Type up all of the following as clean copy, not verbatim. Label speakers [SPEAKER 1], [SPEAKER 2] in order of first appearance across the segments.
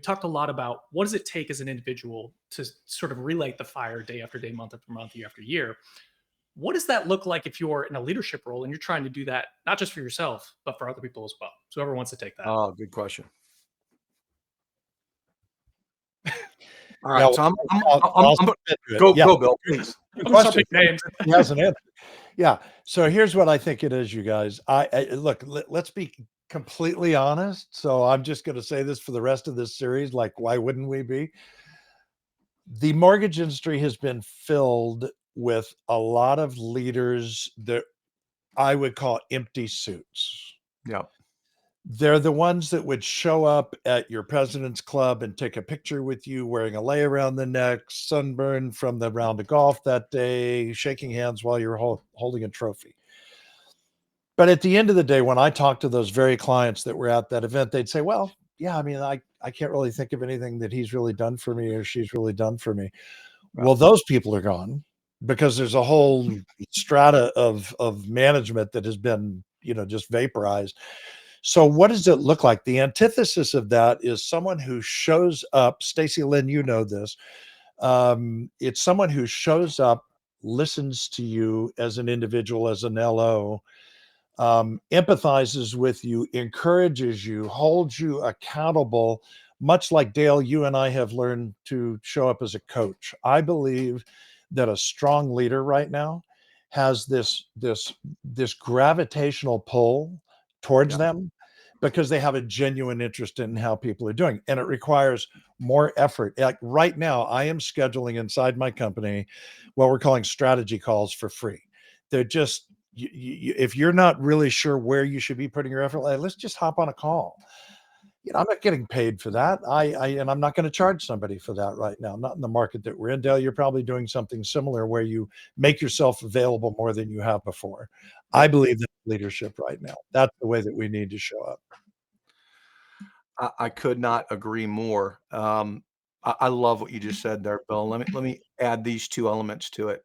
[SPEAKER 1] talked a lot about what does it take as an individual to sort of relight the fire day after day, month after month, year after year. What does that look like if you're in a leadership role and you're trying to do that, not just for yourself, but for other people as well? So whoever wants to take that.
[SPEAKER 2] Oh, good question. All
[SPEAKER 3] Yeah,
[SPEAKER 2] right, so
[SPEAKER 3] I'll
[SPEAKER 2] I'm
[SPEAKER 3] submit to it.
[SPEAKER 2] go,
[SPEAKER 3] Yeah.
[SPEAKER 2] go, Bill, please.
[SPEAKER 3] Good
[SPEAKER 1] I'm just
[SPEAKER 3] question.
[SPEAKER 1] big names.
[SPEAKER 3] He has an answer. Yeah. So here's what I think it is, you guys. Look. Let's be completely honest. So I'm just going to say this for the rest of this series. Like, why wouldn't we be? The mortgage industry has been filled with a lot of leaders that I would call empty suits.
[SPEAKER 2] Yeah.
[SPEAKER 3] They're the ones that would show up at your president's club and take a picture with you wearing a lei around the neck, sunburned from the round of golf that day, shaking hands while you're holding a trophy. But at the end of the day, when I talk to those very clients that were at that event, they'd say, well, yeah, I mean, I can't really think of anything that he's really done for me or she's really done for me. Well, those people are gone because there's a whole strata of management that has been, just vaporized. So what does it look like? The antithesis of that is someone who shows up. Stacy Lynn, you know this. It's someone who shows up, listens to you as an individual, as an LO, empathizes with you, encourages you, holds you accountable, much like Dale, you and I have learned to show up as a coach. I believe that a strong leader right now has this gravitational pull towards them because they have a genuine interest in how people are doing. And it requires more effort. Like right now, I am scheduling inside my company what we're calling strategy calls for free. They're just, if you're not really sure where you should be putting your effort, let's just hop on a call. I'm not getting paid for that. And I'm not going to charge somebody for that right now. Not in the market that we're in. Dale, you're probably doing something similar where you make yourself available more than you have before. I believe that leadership right now. That's the way that we need to show up.
[SPEAKER 2] I could not agree more. I love what you just said there, Bill. Let me add these two elements to it.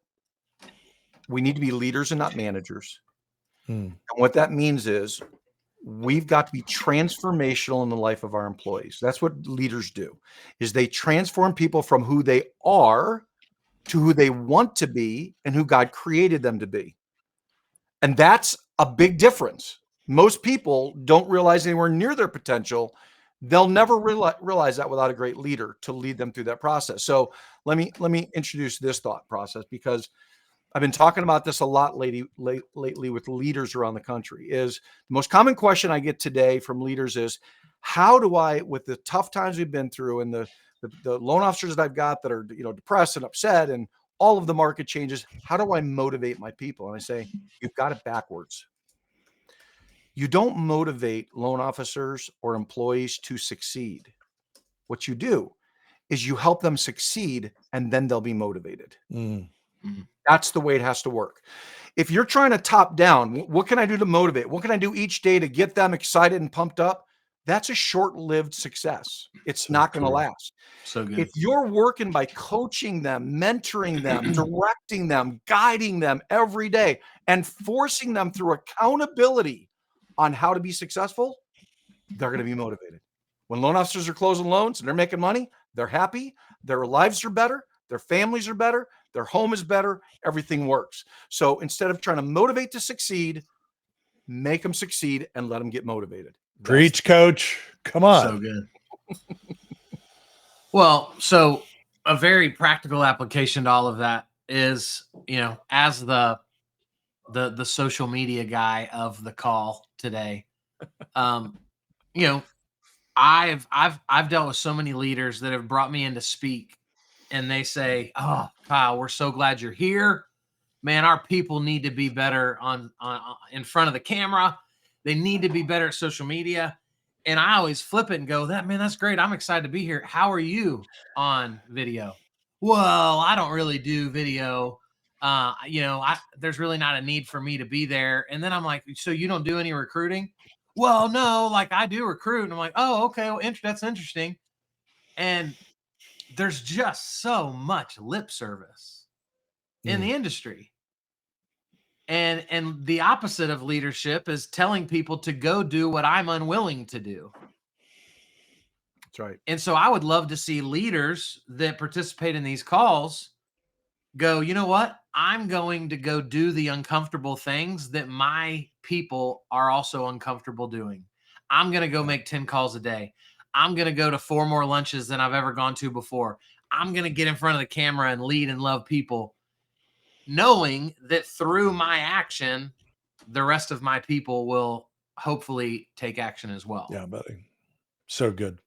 [SPEAKER 2] We need to be leaders and not managers. And what that means is we've got to be transformational in the life of our employees. That's what leaders do, is they transform people from who they are to who they want to be and who God created them to be. And that's a big difference. Most people don't realize anywhere near their potential. They'll never realize that without a great leader to lead them through that process. So let me introduce this thought process, because I've been talking about this a lot lately with leaders around the country. Is the most common question I get today from leaders is, how do I, with the tough times we've been through and the loan officers that I've got that are depressed and upset and all of the market changes, how do I motivate my people? And I say, you've got it backwards. You don't motivate loan officers or employees to succeed. What you do is you help them succeed, and then they'll be motivated. That's the way it has to work. If you're trying to top down, what can I do to motivate? What can I do each day to get them excited and pumped up? That's a short-lived success. It's not going to last.
[SPEAKER 4] So good.
[SPEAKER 2] If you're working by coaching them, mentoring them, directing them, guiding them every day, and forcing them through accountability on how to be successful, they're going to be motivated. When loan officers are closing loans and they're making money, they're happy, their lives are better, their families are better, their home is better, everything works. So instead of trying to motivate to succeed, make them succeed and let them get motivated.
[SPEAKER 3] Preach, coach. Come on.
[SPEAKER 4] So good. Well, so a very practical application to all of that is, as the social media guy of the call today, I've dealt with so many leaders that have brought me in to speak, and they say, "Oh, Kyle, we're so glad you're here. Man, our people need to be better on in front of the camera. They need to be better at social media." And I always flip it and go, that's great. I'm excited to be here. How are you on video? Well, I don't really do video. There's really not a need for me to be there. And then I'm like, so you don't do any recruiting? Well, no, like I do recruit. And I'm like, oh, okay. Well, that's interesting. And there's just so much lip service in the industry. And the opposite of leadership is telling people to go do what I'm unwilling to do.
[SPEAKER 2] That's right.
[SPEAKER 4] And so I would love to see leaders that participate in these calls go, you know what? I'm going to go do the uncomfortable things that my people are also uncomfortable doing. I'm going to go make 10 calls a day. I'm going to go to 4 more lunches than I've ever gone to before. I'm going to get in front of the camera and lead and love people, knowing that through my action, the rest of my people will hopefully take action as well.
[SPEAKER 3] Yeah, buddy. So good.